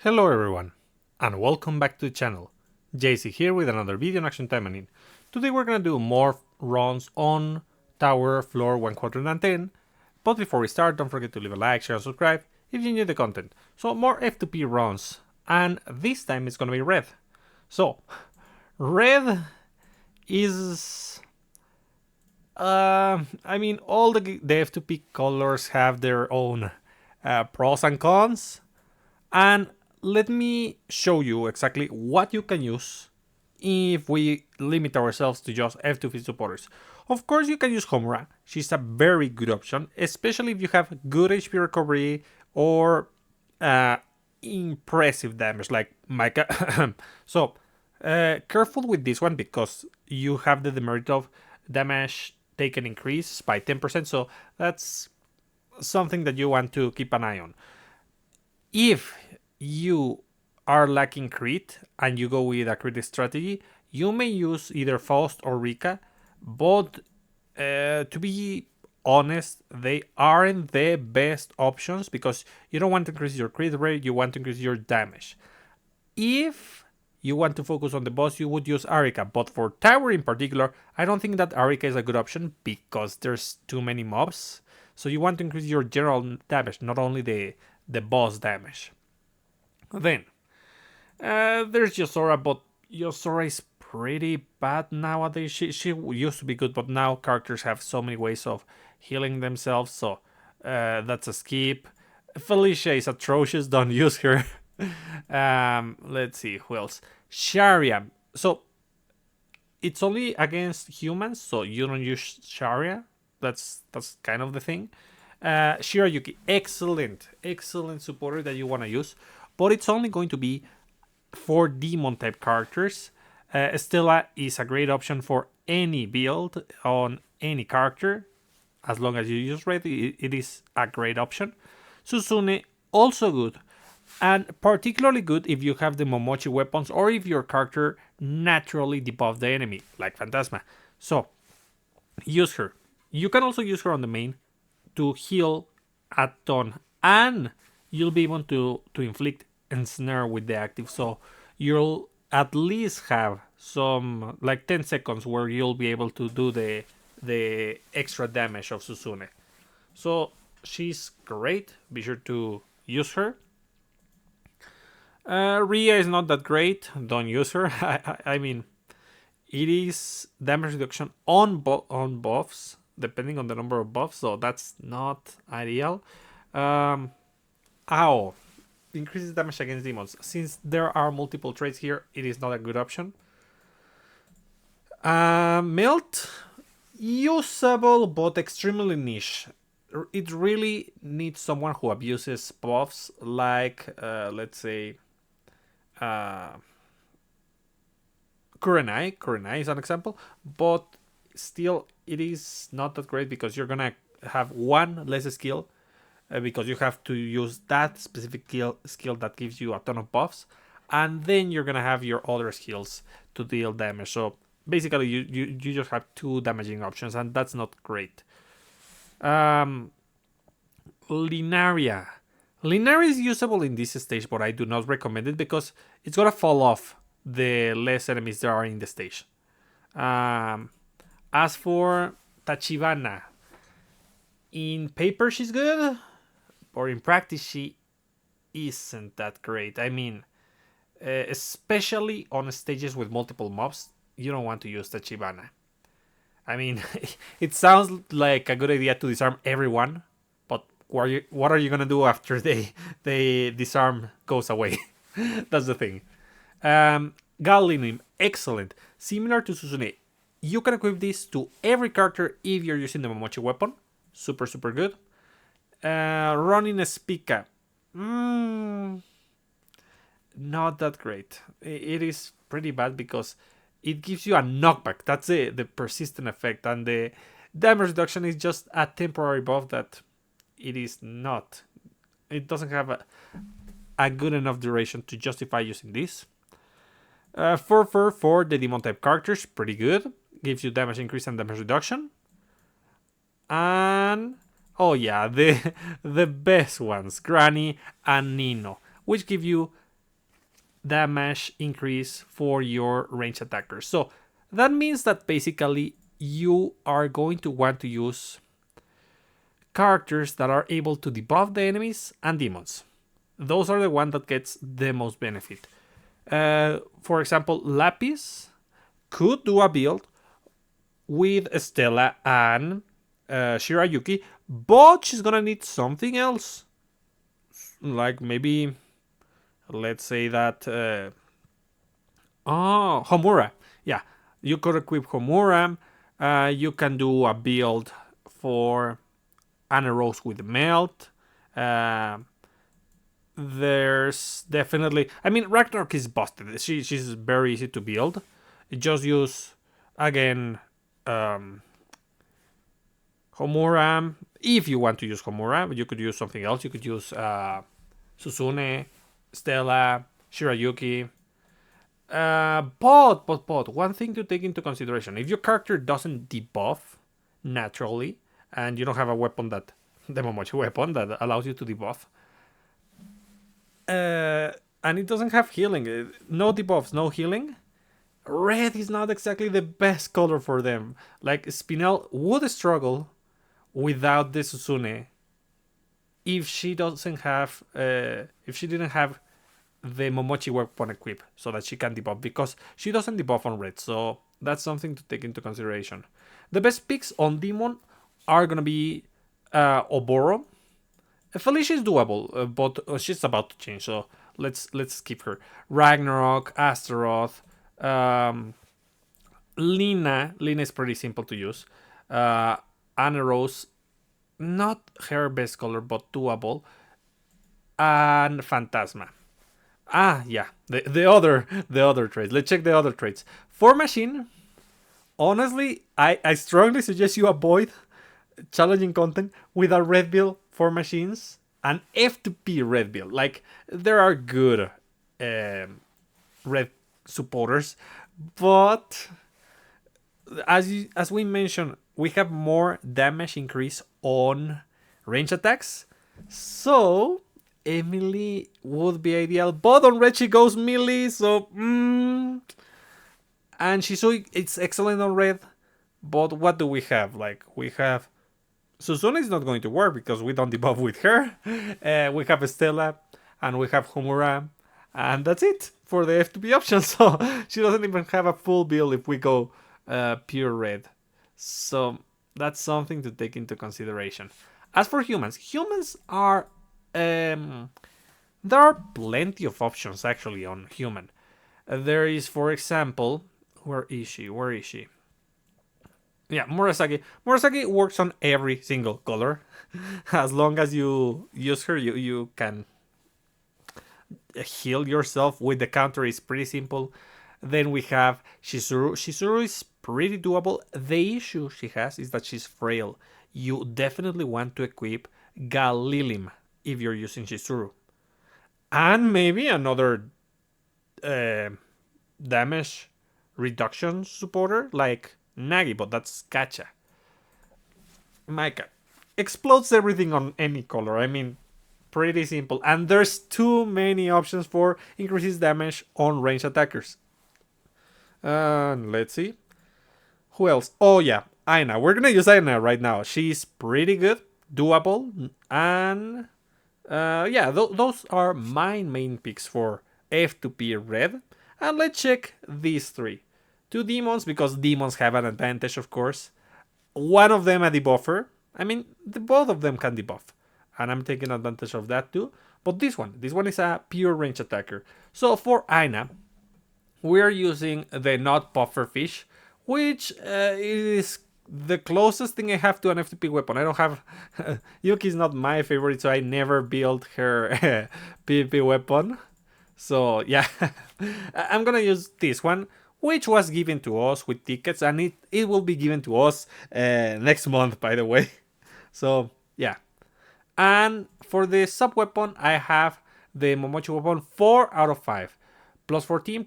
Hello everyone, and welcome back to the channel. JC here with another video on Action Taimanin. Today we're gonna do more runs on Tower Floor 110, but before we start, don't forget to leave a like, share, and subscribe if you enjoy the content. So more F2P runs, and this time it's gonna be red. So, red is... all the F2P colors have their own pros and cons, and let me show you exactly what you can use if we limit ourselves to just F2P supporters. Of course, you can use Homura. She's a very good option, especially if you have good HP recovery or impressive damage like Micah. So, careful with this one because you have the demerit of damage taken increase by 10%, so that's something that you want to keep an eye on. If you are lacking crit and you go with a crit strategy, you may use either Faust or Rika, but to be honest, they aren't the best options because you don't want to increase your crit rate, you want to increase your damage. If you want to focus on the boss, you would use Arika, but for Tower in particular, I don't think that Arika is a good option because there's too many mobs. So you want to increase your general damage, not only the boss damage. Then, there's Yosora, but Yosora is pretty bad nowadays. She used to be good, but now characters have so many ways of healing themselves, so that's a skip. Felicia is atrocious, don't use her. Let's see, who else? Sharia. So, it's only against humans, so you don't use Sharia. That's kind of the thing. Shirayuki, excellent supporter that you want to use, but it's only going to be for demon type characters. Stella is a great option for any build on any character, as long as you use red. It is a great option. Susune, also good, and particularly good if you have the Momochi weapons or if your character naturally debuff the enemy, like Phantasma. So, use her. You can also use her on the main to heal a ton, and you'll be able to inflict ensnare with the active, so you'll at least have some like 10 seconds where you'll be able to do the extra damage of Susune. So she's great, be sure to use her. Ria is not that great, don't use her. I mean, it is damage reduction on buffs, depending on the number of buffs, so that's not ideal. Ow. Increases damage against demons. Since there are multiple traits here, it is not a good option. Melt. Usable, but extremely niche. It really needs someone who abuses buffs, like, let's say, Kurenai. Kurenai is an example, but still, it is not that great because you're gonna have one less skill because you have to use that specific skill that gives you a ton of buffs, and then you're gonna have your other skills to deal damage. So basically, you just have two damaging options, and that's not great. Linaria. Linaria is usable in this stage, but I do not recommend it because it's gonna fall off the less enemies there are in the stage. As for Tachibana, in paper she's good, or in practice she isn't that great. I mean, especially on stages with multiple mobs, you don't want to use Tachibana. I mean, it sounds like a good idea to disarm everyone, but what are you gonna do after the disarm goes away? That's the thing. Galinim, excellent. Similar to Susune, you can equip this to every character if you're using the Momochi weapon. Super good. Running Spica, not that great. It is pretty bad because it gives you a knockback. That's the persistent effect, and the damage reduction is just a temporary buff that it is not. It doesn't have a good enough duration to justify using this. For the demon type characters, pretty good. Gives you damage increase and damage reduction. And the best ones, Granny and Nino, which give you damage increase for your range attackers. So that means that basically you are going to want to use characters that are able to debuff the enemies and demons. Those are the one that gets the most benefit. For example, Lapis could do a build with Stella and Shirayuki, but she's gonna need something else. Like maybe, let's say that Homura. Yeah, you could equip Homura. You can do a build for Anna Rose with Melt. There's definitely, I mean, Ragnarok is busted. She's very easy to build. Just use again Homura. If you want to use Homura, you could use something else. You could use Susune, Stella, Shirayuki. But one thing to take into consideration: if your character doesn't debuff naturally, and you don't have a weapon that the Momochi weapon that allows you to debuff, and it doesn't have healing, no debuffs, no healing. Red is not exactly the best color for them. Like Spinel would struggle without the Susune if she doesn't have, if she didn't have the Momochi weapon equipped so that she can debuff, because she doesn't debuff on red. So that's something to take into consideration. The best picks on Demon are gonna be Oboro. Felicia is doable, but she's about to change, so let's skip her. Ragnarok, Astaroth, Lina is pretty simple to use. Anna Rose, not her best color, but doable. And Phantasma. Yeah, the other traits. Let's check the other traits. For Machine, honestly, I strongly suggest you avoid challenging content with a red build for machines and F2P red build. Like, there are good red supporters, but as we mentioned, we have more damage increase on range attacks, so Emily would be ideal. But on red she goes melee, so and Shisui, it's excellent on red. But what do we have? Like, we have Susuna is not going to work because we don't debuff with her. We have Stella and we have Homura, and that's it for the F2P option. So she doesn't even have a full build if we go pure red. So that's something to take into consideration. As for humans are there are plenty of options actually on human. There is, for example, where is she? Yeah, Murasaki. Murasaki works on every single color. As long as you use her, you can heal yourself with the counter. Is pretty simple. Then we have Shizuru. Shizuru is pretty doable. The issue she has is that she's frail. You definitely want to equip Galilim if you're using Shizuru. And maybe another damage reduction supporter like Nagi, but that's Gacha. Micah explodes everything on any color. I mean, pretty simple. And there's too many options for increases damage on range attackers. Let's see. Who else? Oh yeah, Aina. We're gonna use Aina right now. She's pretty good, doable, and yeah, those are my main picks for F2P red. And let's check these three. Two demons, because demons have an advantage, of course. One of them a debuffer. I mean, both of them can debuff, and I'm taking advantage of that too. But this one is a pure range attacker. So for Aina, we're using the not puffer fish, which is the closest thing I have to an F2P weapon. I don't have Yuki is not my favorite, so I never built her PvP weapon. So yeah, I'm gonna use this one, which was given to us with tickets, and it will be given to us next month, by the way. So yeah, and for the sub weapon, I have the Momochi weapon 4 out of 5, plus 14,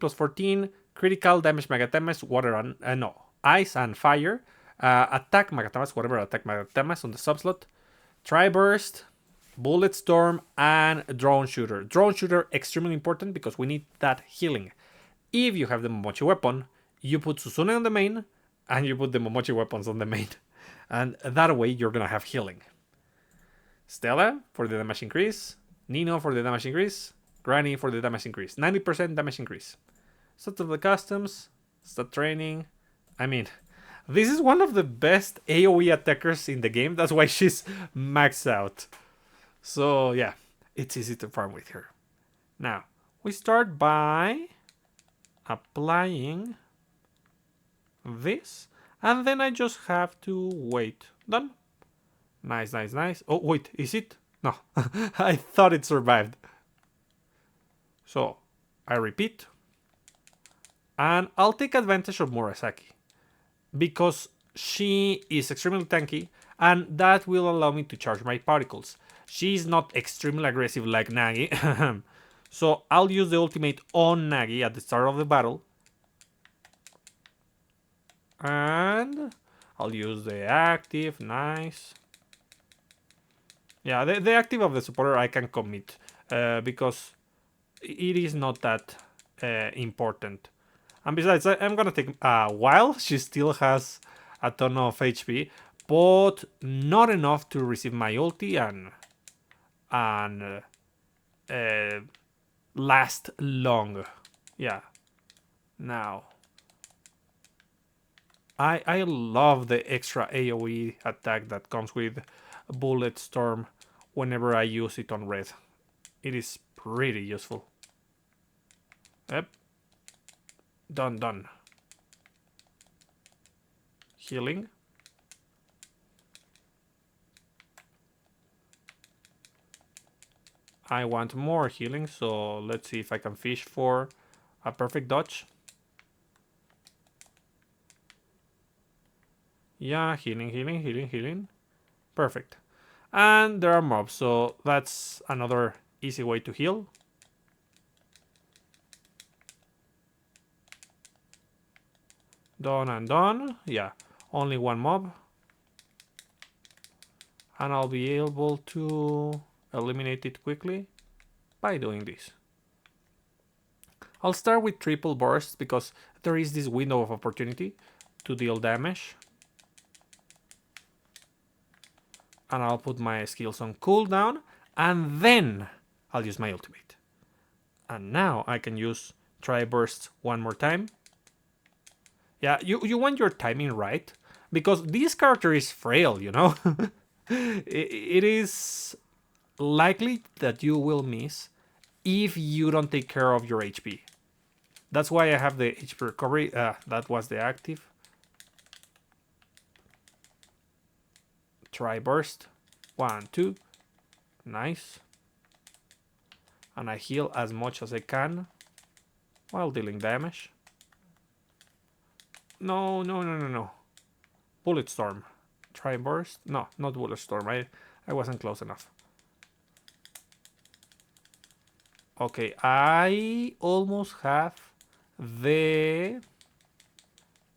critical damage Magatamas, water and no, ice and fire, attack Magatamas, whatever attack Magatamas on the sub slot, tri burst, Bullet Storm and Drone Shooter. Drone Shooter, extremely important because we need that healing. If you have the Momochi weapon, you put Susune on the main, and you put the Momochi weapons on the main. And that way you're gonna have healing. Stella for the damage increase, Nino for the damage increase, Granny for the damage increase. 90% damage increase. Start of the customs, start training. I mean, this is one of the best AoE attackers in the game. That's why she's maxed out. So yeah, it's easy to farm with her. Now, we start by applying this, and then I just have to wait. Done. Nice, nice, nice. Oh, wait, is it? No, I thought it survived. So, I repeat. And I'll take advantage of Murasaki, because she is extremely tanky, and that will allow me to charge my particles. She's not extremely aggressive like Nagi. So I'll use the ultimate on Nagi at the start of the battle. And I'll use the active. Nice. Yeah, the active of the supporter I can commit, because it is not that important. And besides, I'm gonna take a while. She still has a ton of HP, but not enough to receive my ulti and last long. Yeah. Now, I love the extra AoE attack that comes with Bullet Storm whenever I use it on red. It is pretty useful. Yep. Done. Healing. I want more healing, so let's see if I can fish for a perfect dodge. Yeah, healing. Perfect. And there are mobs, so that's another easy way to heal. Done and done. Yeah, only one mob. And I'll be able to eliminate it quickly by doing this. I'll start with triple bursts because there is this window of opportunity to deal damage. And I'll put my skills on cooldown, and then I'll use my ultimate. And now I can use try bursts one more time. Yeah, you want your timing right, because this character is frail, you know? It is likely that you will miss if you don't take care of your HP. That's why I have the HP recovery. That was the active. Try burst. 1, 2. Nice. And I heal as much as I can while dealing damage. No. Bullet Storm. Try burst. No, not Bullet Storm. I wasn't close enough. Okay, I almost have the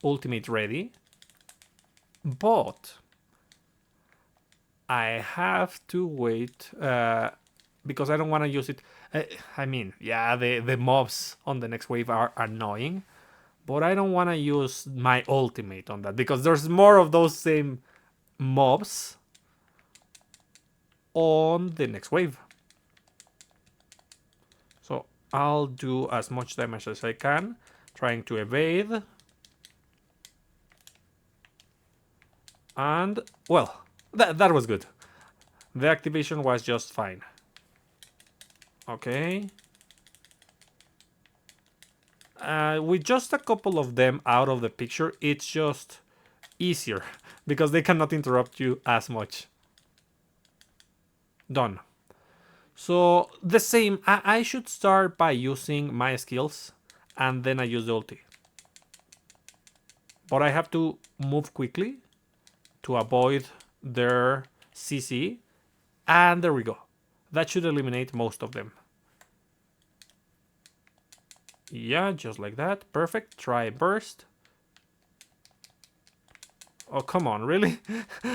ultimate ready, but I have to wait because I don't want to use it. I mean, yeah, the mobs on the next wave are annoying, but I don't want to use my ultimate on that because there's more of those same mobs on the next wave. So I'll do as much damage as I can, trying to evade. And, well, that was good. The activation was just fine. Okay. With just a couple of them out of the picture, it's just easier because they cannot interrupt you as much. Done. So the same, I should start by using my skills and then I use the ulti. But I have to move quickly to avoid their CC. And there we go. That should eliminate most of them. Yeah, just like that. Perfect. Try burst. Oh, come on, really?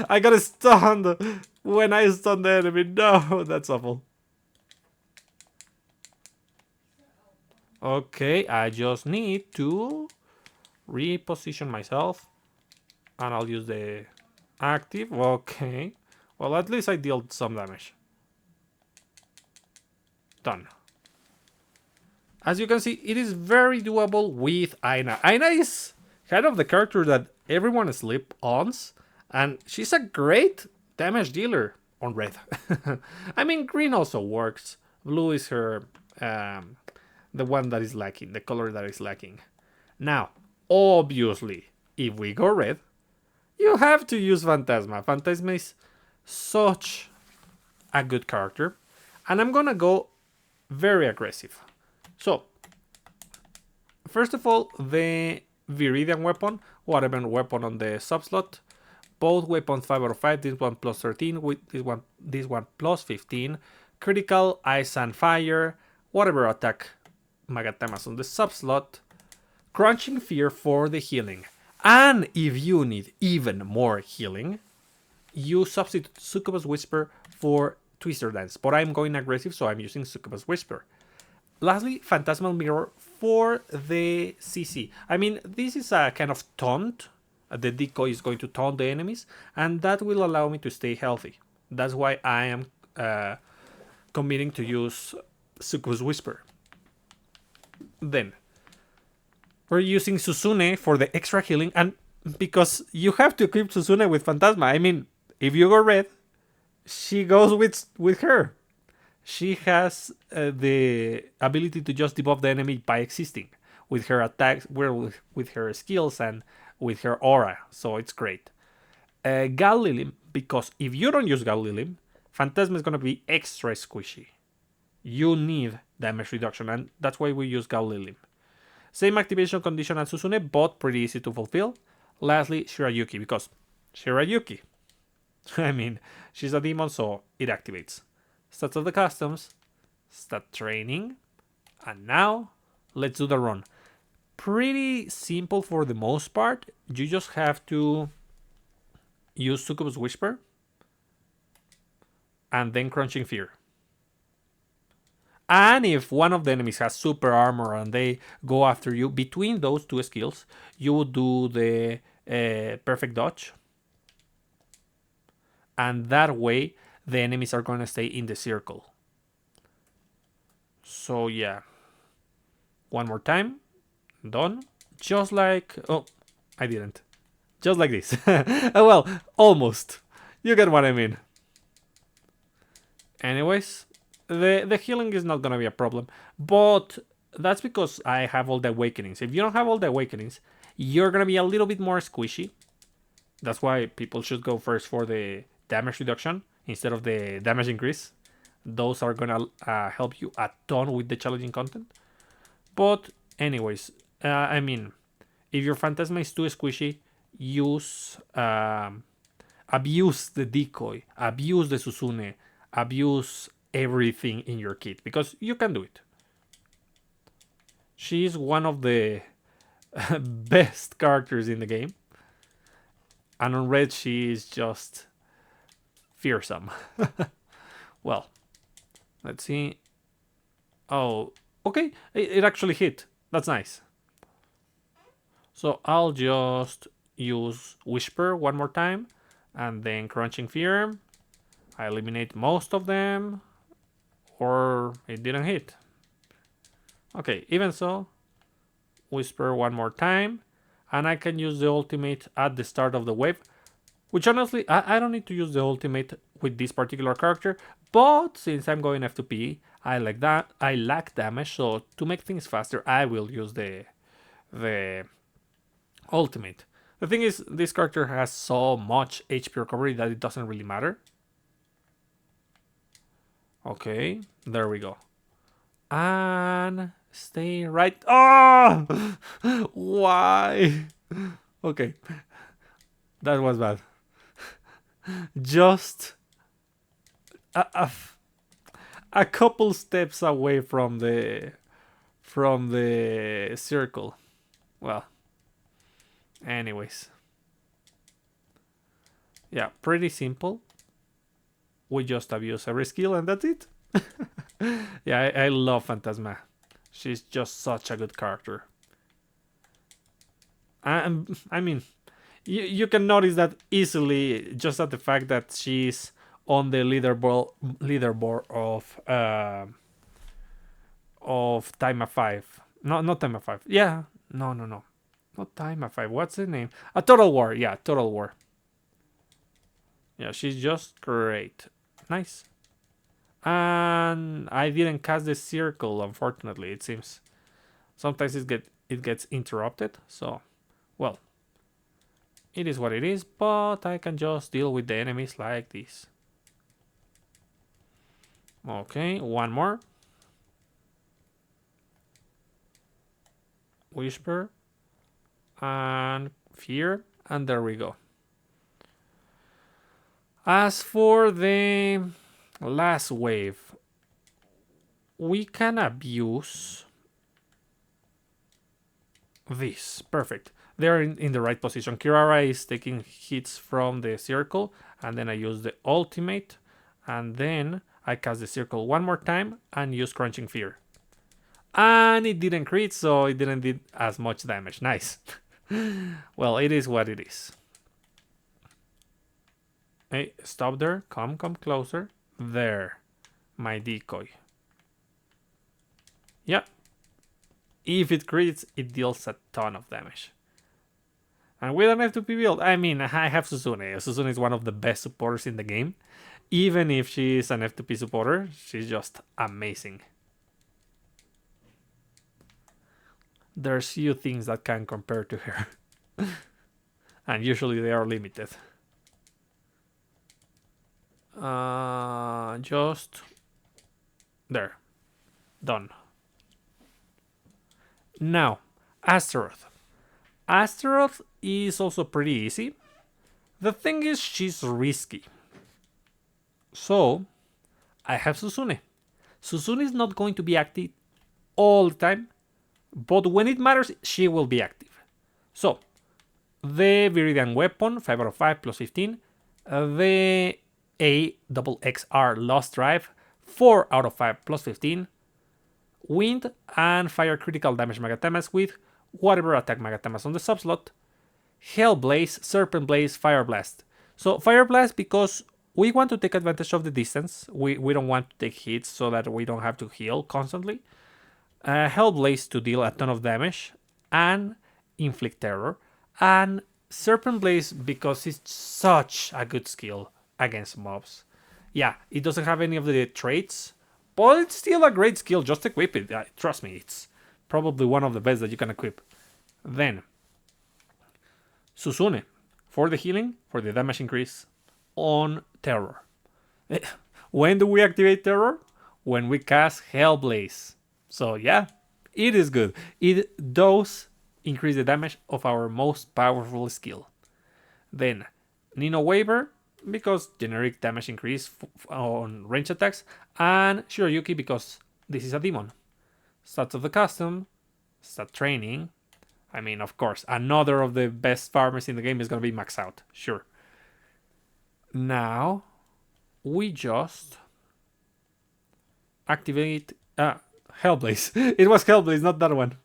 I got stunned when I stunned the enemy. No, that's awful. Okay, I just need to reposition myself. And I'll use the active. Okay. Well, at least I dealt some damage. Done. As you can see, it is very doable with Aina. Aina is kind of the character that everyone sleep on, and she's a great damage dealer on red. I mean, green also works. Blue is her, the one that is lacking, the color that is lacking. Now, obviously, if we go red, you have to use Phantasma. Phantasma is such a good character, and I'm gonna go very aggressive. So, first of all, the Viridian weapon, whatever weapon on the subslot, both weapons 5 out of 5. This one plus 13, with this one plus 15. Critical, ice and fire, whatever attack Magatamas on the subslot. Crunching Fear for the healing. And if you need even more healing, you substitute Succubus Whisper for Twister Dance. But I'm going aggressive, so I'm using Succubus Whisper. Lastly, Phantasmal Mirror for the CC. I mean, this is a kind of taunt. The decoy is going to taunt the enemies, and that will allow me to stay healthy. That's why I am committing to use Succubus Whisper. Then, we're using Susune for the extra healing, and because you have to equip Susune with Phantasma. I mean, if you go red, she goes with her. She has the ability to just debuff the enemy by existing with her attacks, with her skills, and with her aura. So it's great. Gal Lilim, because if you don't use Gal Lilim, Phantasma is going to be extra squishy. You need damage reduction, and that's why we use Gal Lilim. Same activation condition as Susune, but pretty easy to fulfill. Lastly, Shirayuki, because Shirayuki, I mean, she's a demon, so it activates. Stats of the customs, stat training, and now let's do the run. Pretty simple for the most part. You just have to use Succubus Whisper and then Crunching Fear. And if one of the enemies has super armor and they go after you, between those two skills, you would do the perfect dodge. And that way, the enemies are going to stay in the circle. So yeah. One more time. Done. Just like... Oh, I didn't. Just like this. Well, almost. You get what I mean. Anyways, the healing is not going to be a problem. But that's because I have all the awakenings. If you don't have all the awakenings, you're going to be a little bit more squishy. That's why people should go first for the damage reduction instead of the damage increase. Those are gonna help you a ton with the challenging content. But anyways, I mean, if your Phantasma is too squishy, use abuse the decoy, abuse the Susune, abuse everything in your kit, because you can do it. She's one of the best characters in the game, and on red she is just fearsome. Well, let's see. Oh, okay, it actually hit. That's nice. So I'll just use Whisper one more time, and then Crunching Fear. I eliminate most of them, or it didn't hit. Okay, even so, Whisper one more time, and I can use the ultimate at the start of the wave, which honestly, I don't need to use the ultimate with this particular character, but since I'm going F2P, I like that. I lack damage, so to make things faster, I will use the ultimate. The thing is, this character has so much HP recovery that it doesn't really matter. Okay, there we go. And stay right. Oh! Why? Okay, that was bad. Just a couple steps away from the circle. Well, anyways, Yeah, pretty simple. We just abuse every skill and that's it. Yeah, I love Phantasma. She's just such a good character. I mean, you can notice that easily just at the fact that she's on the leaderboard of Time 5. No, not Time 5. Yeah, no, not Time 5. What's the name? A Total War. Yeah, Total War. Yeah, she's just great. Nice. And I didn't cast the circle, unfortunately. It seems sometimes it gets interrupted. So, well, it is what it is. But I can just deal with the enemies like this. Okay, one more. Whisper and Fear, and there we go. As for the last wave, we can abuse this. Perfect. They're in the right position. Kirara is taking hits from the circle, and then I use the ultimate, and then I cast the circle one more time and use Crunching Fear. And it didn't crit, so it didn't do as much damage. Nice. Well, it is what it is. Hey, stop there. Come closer. There. My decoy. Yeah. If it crits, it deals a ton of damage. And we don't have to be build. I mean, I have Susune. Susune is one of the best supporters in the game. Even if she is an F2P supporter, she's just amazing. There's few things that can compare to her. And usually they are limited. Just there. Done. Now, Astaroth. Astaroth is also pretty easy. The thing is, she's risky. So, I have Susune. Susune is not going to be active all the time, but when it matters, she will be active. So, the Viridian Weapon, 5 out of 5 plus 15. The AXXR Lost Drive, 4 out of 5 plus 15. Wind and Fire critical damage Magatamas with whatever attack Magatamas on the subslot. Hellblaze, Serpent Blaze, Fire Blast. So Fire Blast because we want to take advantage of the distance. We don't want to take hits so that we don't have to heal constantly. Hellblaze to deal a ton of damage and inflict terror. And Serpent Blaze because it's such a good skill against mobs. Yeah, it doesn't have any of the traits, but it's still a great skill. Just equip it. Trust me, it's probably one of the best that you can equip. Then, Susune for the healing, for the damage increase on terror. When do we activate terror? When we cast Hellblaze. So yeah, it is good. It does increase the damage of our most powerful skill. Then, Nino Waver, because generic damage increase on range attacks, and Shiroyuki because this is a demon. Stats of the custom, stat training. I mean, of course, another of the best farmers in the game is going to be max out, sure. Now, we just activate Hellblaze. It was Hellblaze, not that one.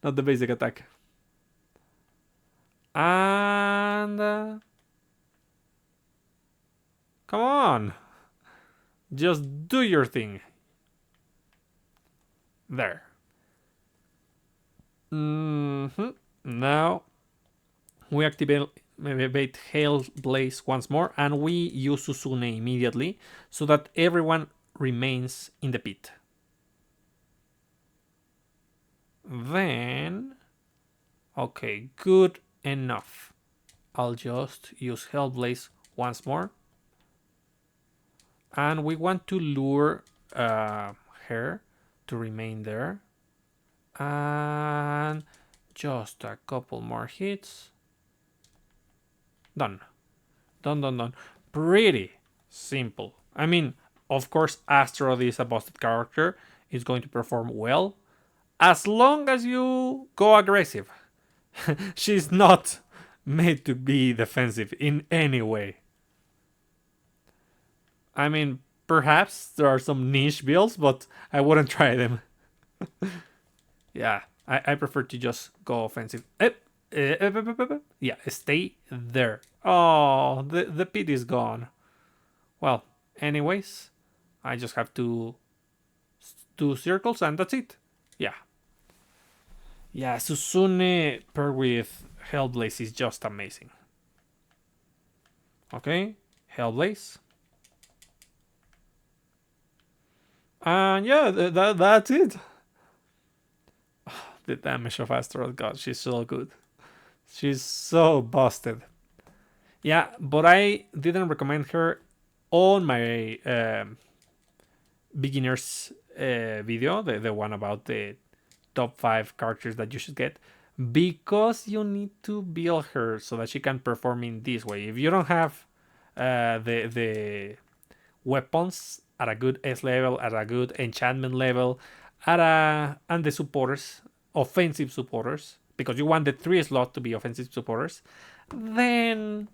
Not the basic attack. And come on. Just do your thing. There. Now we activate Hellblaze once more and we use Susune immediately so that everyone remains in the pit. Then, okay, good enough. I'll just use Hellblaze once more. And we want to lure her to remain there. And just a couple more hits. Done. Done. Pretty simple. I mean, of course, Astaroth is a busted character. It's going to perform well. As long as you go aggressive. She's not made to be defensive in any way. I mean, perhaps there are some niche builds, but I wouldn't try them. Yeah, I prefer to just go offensive. Yeah, stay there. Oh, the pit is gone. Well, anyways, I just have to do circles and that's it. Yeah. Yeah, Susune paired with Hellblaze is just amazing. Okay, Hellblaze. And yeah, that's it. The damage of Astaroth God, she's so good. She's so busted. Yeah, but I didn't recommend her on my beginners video, the one about the top 5 characters that you should get, because you need to build her so that she can perform in this way. If you don't have the weapons at a good S level, at a good enchantment level, and the supporters, offensive supporters, because you want the 3 slot to be offensive supporters, then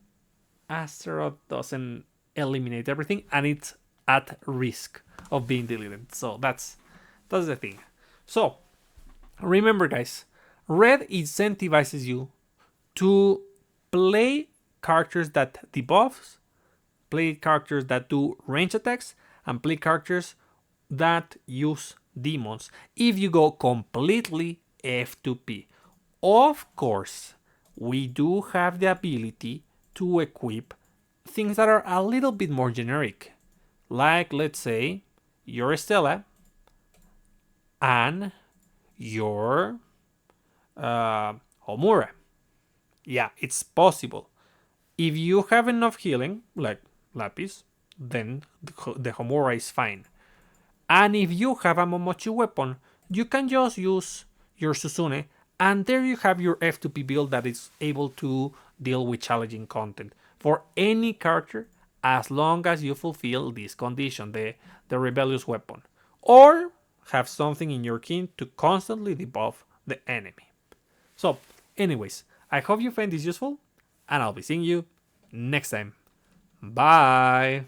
Astaroth doesn't eliminate everything, and it's at risk of being deleted. So that's the thing. So remember, guys, red incentivizes you to play characters that debuffs, play characters that do range attacks, and play characters that use demons if you go completely F2P. Of course, we do have the ability to equip things that are a little bit more generic. Like, let's say, your Stella and your Homura. Yeah, it's possible. If you have enough healing, like Lapis, then the Homura is fine. And if you have a Momochi weapon, you can just use your Susune, and there you have your F2P build that is able to deal with challenging content for any character as long as you fulfill this condition, the rebellious weapon. Or have something in your kin to constantly debuff the enemy. So, anyways, I hope you find this useful, and I'll be seeing you next time. Bye!